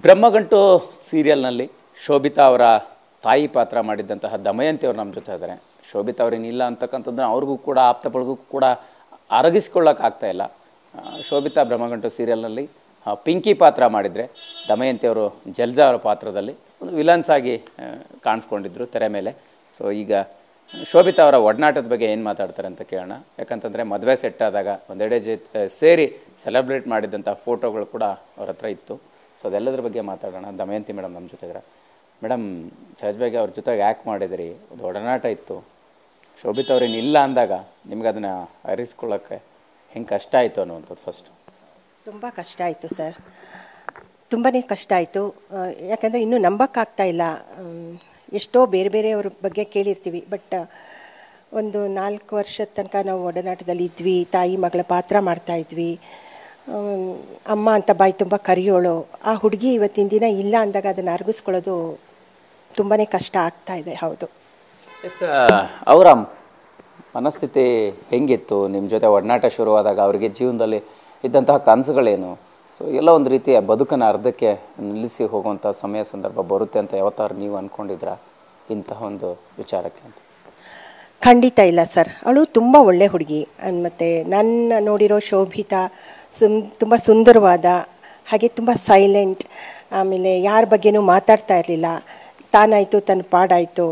ಬ್ರಹ್ಮಗಂಟು ಸೀರಿಯಲ್ನಲ್ಲಿ ಶೋಭಿತಾ ಅವರ ತಾಯಿ ಪಾತ್ರ ಮಾಡಿದ್ದಂತಹ ದಮಯಂತಿ ಅವರು ನಮ್ಮ ಜೊತೆ ಇದ್ದಾರೆ. ಶೋಭಿತಾ ಅವರೇನಿಲ್ಲ ಅಂತಕ್ಕಂಥದ್ದನ್ನ ಅವ್ರಿಗೂ ಕೂಡ ಆಪ್ತಗಳಿಗೂ ಕೂಡ ಅರಗಿಸ್ಕೊಳ್ಳೋಕ್ಕಾಗ್ತಾ ಇಲ್ಲ. ಶೋಭಿತಾ ಬ್ರಹ್ಮಗಂಟು ಸೀರಿಯಲ್ನಲ್ಲಿ ಪಿಂಕಿ ಪಾತ್ರ ಮಾಡಿದರೆ, ದಮಯಂತಿ ಅವರು ಜಲ್ಜಾ ಅವರ ಪಾತ್ರದಲ್ಲಿ ಒಂದು ವಿಲನ್ಸ್ ಆಗಿ ಕಾಣಿಸ್ಕೊಂಡಿದ್ರು ತೆರೆ ಮೇಲೆ. ಸೊ ಈಗ ಶೋಭಿತಾ ಅವರ ಒಡನಾಟದ ಬಗ್ಗೆ ಏನು ಮಾತಾಡ್ತಾರೆ ಅಂತ ಕೇಳೋಣ. ಯಾಕಂತಂದರೆ ಮದುವೆ ಸೆಟ್ ಆದಾಗ ಒಂದೆಡೆ ಸೇರಿ ಸೆಲೆಬ್ರೇಟ್ ಮಾಡಿದಂಥ ಫೋಟೋಗಳು ಕೂಡ ಅವ್ರ ಹತ್ರ ಇತ್ತು. ಸೊ ಅದೆಲ್ಲದ್ರ ಬಗ್ಗೆ ಮಾತಾಡೋಣ. ದಮಯಂತಿ ಮೇಡಮ್ ನಮ್ಮ ಜೊತೆ ಇದ್ದಾರೆ. ಮೇಡಮ್, ಸಹಜವಾಗಿ ಅವ್ರ ಜೊತೆಗೆ ಆ್ಯಕ್ಟ್ ಮಾಡಿದಿರಿ, ಒಂದು ಒಡನಾಟ ಇತ್ತು. ಶೋಭಿತಾ ಅವ್ರೇನು ಇಲ್ಲ ಅಂದಾಗ ನಿಮ್ಗೆ ಅದನ್ನು ಅರಿಸ್ಕೊಳ್ಳೋಕ್ಕೆ ಹೆಂಗೆ ಕಷ್ಟ ಆಯಿತು ಅನ್ನುವಂಥದ್ದು ಫಸ್ಟು? ತುಂಬ ಕಷ್ಟ ಆಯಿತು ಸರ್, ತುಂಬಾ ಕಷ್ಟ ಆಯಿತು. ಯಾಕಂದರೆ ಇನ್ನೂ ನಂಬಕ್ಕಾಗ್ತಾ ಇಲ್ಲ. ಎಷ್ಟೋ ಬೇರೆ ಬೇರೆಯವ್ರ ಬಗ್ಗೆ ಕೇಳಿರ್ತೀವಿ, ಬಟ್ ಒಂದು 4 ವರ್ಷದ ತನಕ ನಾವು ಒಡನಾಟದಲ್ಲಿ ಇದ್ವಿ. ತಾಯಿ ಮಗಳ ಪಾತ್ರ ಮಾಡ್ತಾಯಿದ್ವಿ. ಅಮ್ಮ ಅಂತ ಬಾಯಿ ತುಂಬ ಕರೆಯೋಳು. ಆ ಹುಡುಗಿ ಇವತ್ತಿನ ದಿನ ಇಲ್ಲ ಅಂದಾಗ ಅದನ್ನು ಅರಗಿಸ್ಕೊಳ್ಳೋದು ತುಂಬಾ ಕಷ್ಟ ಆಗ್ತಾ ಇದೆ. ಹೌದು. ಅವರ ಮನಸ್ಥಿತಿ ಹೆಂಗಿತ್ತು? ನಿಮ್ಮ ಜೊತೆ ಒಡನಾಟ ಶುರುವಾದಾಗ ಅವರಿಗೆ ಜೀವನದಲ್ಲಿ ಇದ್ದಂತಹ ಕನಸುಗಳೇನು? ಸೊ ಎಲ್ಲ ಒಂದು ರೀತಿಯ ಬದುಕನ್ನು ಅರ್ಧಕ್ಕೆ ನಿಲ್ಲಿಸಿ ಹೋಗುವಂಥ ಸಮಯ ಸಂದರ್ಭ ಬರುತ್ತೆ ಅಂತ ಯಾವತ್ತಾರು ನೀವು ಅಂದ್ಕೊಂಡಿದ್ರಾ ಇಂತಹ ಒಂದು ವಿಚಾರಕ್ಕೆ ಅಂತ? ಖಂಡಿತ ಇಲ್ಲ ಸರ್. ಅವಳು ತುಂಬ ಒಳ್ಳೆ ಹುಡುಗಿ. ಮತ್ತು ನನ್ನ ನೋಡಿರೋ ಶೋಭಿತಾ ತುಂಬ ಸುಂದರವಾದ, ಹಾಗೆ ತುಂಬ ಸೈಲೆಂಟ್, ಆಮೇಲೆ ಯಾರ ಬಗ್ಗೆನೂ ಮಾತಾಡ್ತಾ ಇರಲಿಲ್ಲ. ತಾನಾಯಿತು ತನ್ನ ಪಾಡಾಯಿತು.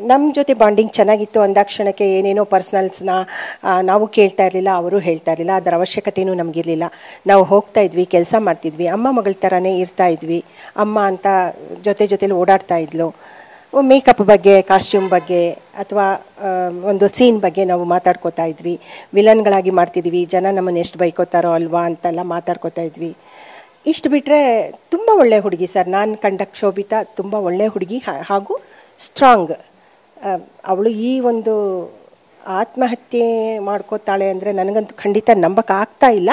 ನಮ್ಮ ಜೊತೆ ಬಾಂಡಿಂಗ್ ಚೆನ್ನಾಗಿತ್ತು ಅಂದಾಕ್ಷಣಕ್ಕೆ ಏನೇನೋ ಪರ್ಸ್ನಲ್ಸ್ನ ನಾವು ಕೇಳ್ತಾ ಇರಲಿಲ್ಲ, ಅವರು ಹೇಳ್ತಾ ಇರಲಿಲ್ಲ. ಅದರ ಅವಶ್ಯಕತೆಯೂ ನಮಗಿರಲಿಲ್ಲ. ನಾವು ಹೋಗ್ತಾ ಇದ್ವಿ, ಕೆಲಸ ಮಾಡ್ತಿದ್ವಿ, ಅಮ್ಮ ಮಗಳ ಥರನೇ ಇರ್ತಾ ಇದ್ವಿ. ಅಮ್ಮ ಅಂತ ಜೊತೆಲಿ ಓಡಾಡ್ತಾ ಇದ್ಲು. ಮೇಕಪ್ ಬಗ್ಗೆ, ಕಾಸ್ಟ್ಯೂಮ್ ಬಗ್ಗೆ, ಅಥವಾ ಒಂದು ಸೀನ್ ಬಗ್ಗೆ ನಾವು ಮಾತಾಡ್ಕೋತಾ ಇದ್ವಿ. ವಿಲನ್ಗಳಾಗಿ ಮಾಡ್ತಿದ್ವಿ, ಜನ ನಮ್ಮನ್ನು ಎಷ್ಟು ಬೈಕೋತಾರೋ ಅಲ್ವಾ ಅಂತೆಲ್ಲ ಮಾತಾಡ್ಕೋತಾ ಇದ್ವಿ. ಇಷ್ಟು ಬಿಟ್ಟರೆ ತುಂಬ ಒಳ್ಳೆ ಹುಡುಗಿ ಸರ್. ನಾನು ಕಂಡ ಶೋಭಿತಾ ತುಂಬ ಒಳ್ಳೆ ಹುಡುಗಿ, ಹಾಗೂ ಸ್ಟ್ರಾಂಗ್. ಅವಳು ಈ ಒಂದು ಆತ್ಮಹತ್ಯೆ ಮಾಡ್ಕೋತಾಳೆ ಅಂದರೆ ನನಗಂತೂ ಖಂಡಿತ ನಂಬಕ್ಕಾಗ್ತಾ ಇಲ್ಲ.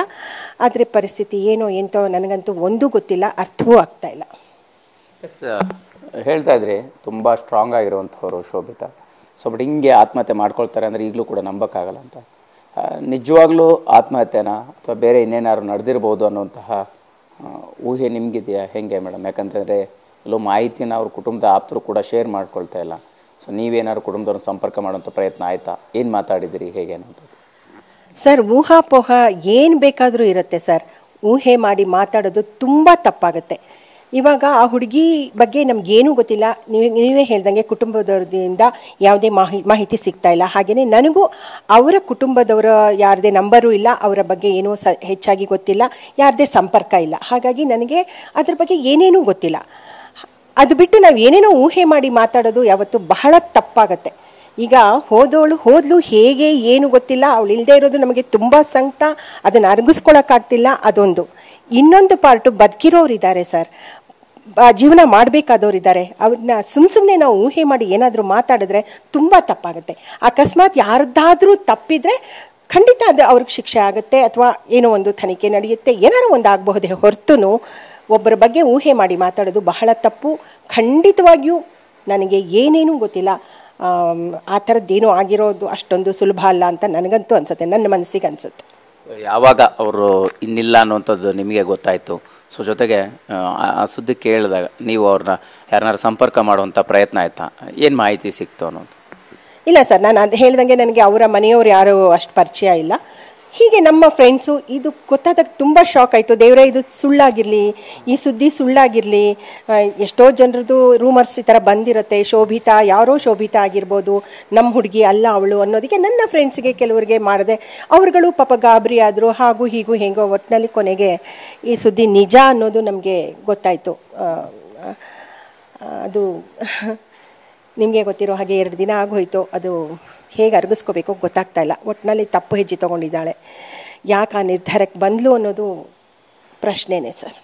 ಆದರೆ ಪರಿಸ್ಥಿತಿ ಏನೋ ಎಂತೋ ನನಗಂತೂ ಒಂದೂ ಗೊತ್ತಿಲ್ಲ, ಅರ್ಥವೂ ಆಗ್ತಾ ಇಲ್ಲ. ಹೇಳ್ತಾ ಇದ್ರಿ ತುಂಬ ಸ್ಟ್ರಾಂಗ್ ಆಗಿರುವಂಥವ್ರು ಶೋಭಿತಾ. ಸೊ ಬಟ್ ಹಿಂಗೆ ಆತ್ಮಹತ್ಯೆ ಮಾಡ್ಕೊಳ್ತಾರೆ ಅಂದರೆ ಈಗಲೂ ಕೂಡ ನಂಬಕ್ಕಾಗಲ್ಲ ಅಂತ. ನಿಜವಾಗ್ಲೂ ಆತ್ಮಹತ್ಯೆನ ಅಥವಾ ಬೇರೆ ಇನ್ನೇನಾದ್ರು ನಡೆದಿರ್ಬೋದು ಅನ್ನುವಂತಹ ಊಹೆ ನಿಮಗಿದೆಯಾ? ಹೆಂಗೆ ಮೇಡಮ್? ಯಾಕಂತಂದರೆ ಎಲ್ಲೋ ಮಾಹಿತಿನ ಅವ್ರ ಕುಟುಂಬದ ಆಪ್ತರು ಕೂಡ ಶೇರ್ ಮಾಡ್ಕೊಳ್ತಾ ಇಲ್ಲ. ಸೊ ನೀವೇನಾದ್ರು ಕುಟುಂಬದವ್ರನ್ನ ಸಂಪರ್ಕ ಮಾಡೋಂಥ ಪ್ರಯತ್ನ ಆಯಿತಾ? ಏನು ಮಾತಾಡಿದಿರಿ, ಹೇಗೆ ಅನ್ನೋದು? ಸರ್, ಊಹಾಪೋಹ ಏನು ಬೇಕಾದರೂ ಇರುತ್ತೆ ಸರ್. ಊಹೆ ಮಾಡಿ ಮಾತಾಡೋದು ತುಂಬ ತಪ್ಪಾಗುತ್ತೆ. ಇವಾಗ ಆ ಹುಡುಗಿ ಬಗ್ಗೆ ನಮಗೇನೂ ಗೊತ್ತಿಲ್ಲ. ನೀವೇ ಹೇಳ್ದಂಗೆ ಕುಟುಂಬದವ್ರದಿಂದ ಯಾವುದೇ ಮಾಹಿತಿ ಸಿಗ್ತಾ ಇಲ್ಲ. ಹಾಗೆಯೇ ನನಗೂ ಅವರ ಕುಟುಂಬದವರ ಯಾರದೇ ನಂಬರು ಇಲ್ಲ, ಅವರ ಬಗ್ಗೆ ಏನೂ ಹೆಚ್ಚಾಗಿ ಗೊತ್ತಿಲ್ಲ, ಯಾರದೇ ಸಂಪರ್ಕ ಇಲ್ಲ. ಹಾಗಾಗಿ ನನಗೆ ಅದ್ರ ಬಗ್ಗೆ ಏನೇನೂ ಗೊತ್ತಿಲ್ಲ. ಅದು ಬಿಟ್ಟು ನಾವು ಏನೇನೋ ಊಹೆ ಮಾಡಿ ಮಾತಾಡೋದು ಯಾವತ್ತೂ ಬಹಳ ತಪ್ಪಾಗತ್ತೆ. ಈಗ ಹೋದ್ಲು, ಹೇಗೆ ಏನು ಗೊತ್ತಿಲ್ಲ. ಅವಳು ಇಲ್ಲದೆ ಇರೋದು ನಮಗೆ ತುಂಬ ಸಂಕಟ, ಅದನ್ನು ಅರಗಿಸ್ಕೊಳಕ್ಕಾಗ್ತಿಲ್ಲ. ಅದೊಂದು. ಇನ್ನೊಂದು ಪಾರ್ಟು, ಬದುಕಿರೋರಿದ್ದಾರೆ ಸರ್, ಜೀವನ ಮಾಡಬೇಕಾದವರಿದ್ದಾರೆ. ಅವ್ರನ್ನ ಸುಮ್ಮನೆ ನಾವು ಊಹೆ ಮಾಡಿ ಏನಾದರೂ ಮಾತಾಡಿದ್ರೆ ತುಂಬ ತಪ್ಪಾಗುತ್ತೆ. ಅಕಸ್ಮಾತ್ ಯಾರ್ದಾದ್ರೂ ತಪ್ಪಿದರೆ ಖಂಡಿತ ಅದು ಅವ್ರಿಗೆ ಶಿಕ್ಷೆ ಆಗುತ್ತೆ, ಅಥವಾ ಏನೋ ಒಂದು ತನಿಖೆ ನಡೆಯುತ್ತೆ, ಏನಾರು ಒಂದು ಆಗಬಹುದೇ ಹೊರತು ಒಬ್ಬರ ಬಗ್ಗೆ ಊಹೆ ಮಾಡಿ ಮಾತಾಡೋದು ಬಹಳ ತಪ್ಪು. ಖಂಡಿತವಾಗಿಯೂ ನನಗೆ ಏನೇನೂ ಗೊತ್ತಿಲ್ಲ. ಆ ಥರದ್ದೇನೋ ಆಗಿರೋದು ಅಷ್ಟೊಂದು ಸುಲಭ ಅಲ್ಲ ಅಂತ ನನಗಂತೂ ಅನಿಸುತ್ತೆ, ನನ್ನ ಮನಸ್ಸಿಗೆ ಅನಿಸುತ್ತೆ. ಸೊ ಯಾವಾಗ ಅವರು ಇನ್ನಿಲ್ಲ ಅನ್ನುವಂಥದ್ದು ನಿಮಗೆ ಗೊತ್ತಾಯಿತು, ಸೊ ಜೊತೆಗೆ ಆ ಸುದ್ದಿ ಕೇಳಿದಾಗ ನೀವು ಅವ್ರನ್ನ ಯಾರನ್ನಾರು ಸಂಪರ್ಕ ಮಾಡುವಂಥ ಪ್ರಯತ್ನ ಆಯಿತಾ? ಏನು ಮಾಹಿತಿ ಸಿಕ್ತು ಅನ್ನೋದು? ಇಲ್ಲ ಸರ್, ನಾನು ಅದು ಹೇಳ್ದಂಗೆ ನನಗೆ ಅವರ ಮನೆಯವರು ಯಾರು ಅಷ್ಟು ಪರಿಚಯ ಇಲ್ಲ. ಹೀಗೆ ನಮ್ಮ ಫ್ರೆಂಡ್ಸು ಇದು ಗೊತ್ತಾದಾಗ ತುಂಬ ಶಾಕ್ ಆಯಿತು. ದೇವರೇ, ಇದು ಸುಳ್ಳಾಗಿರಲಿ, ಈ ಸುದ್ದಿ ಸುಳ್ಳಾಗಿರಲಿ. ಎಷ್ಟೋ ಜನರದ್ದು ರೂಮರ್ಸ್ ಈ ಥರ ಬಂದಿರುತ್ತೆ. ಶೋಭಿತಾ, ಯಾರೋ ಶೋಭಿತಾ ಆಗಿರ್ಬೋದು, ನಮ್ಮ ಹುಡುಗಿ ಅಲ್ಲ ಅವಳು ಅನ್ನೋದಕ್ಕೆ ನನ್ನ ಫ್ರೆಂಡ್ಸ್ಗೆ ಕೆಲವರಿಗೆ ಮಾಡಿದೆ. ಅವ್ರುಗಳು ಪಾಪ ಗಾಬರಿ ಆದರು. ಹಾಗೂ ಹೀಗೂ ಹೆಂಗೋ ಒಟ್ಟಿನಲ್ಲಿ ಕೊನೆಗೆ ಈ ಸುದ್ದಿ ನಿಜ ಅನ್ನೋದು ನಮಗೆ ಗೊತ್ತಾಯಿತು. ಅದು ನಿಮಗೆ ಗೊತ್ತಿರೋ ಹಾಗೆ 2 ದಿನ ಆಗೋಯ್ತು. ಅದು ಹೇಗೆ ಅರಗಿಸ್ಕೋಬೇಕು ಗೊತ್ತಾಗ್ತಾ ಇಲ್ಲ. ಒಟ್ಟಿನಲ್ಲಿ ತಪ್ಪು ಹೆಜ್ಜೆ ತೊಗೊಂಡಿದ್ದಾಳೆ. ಯಾಕೆ ಆ ನಿರ್ಧಾರಕ್ಕೆ ಬಂದಳು ಅನ್ನೋದು ಪ್ರಶ್ನೆನೇ ಸರ್.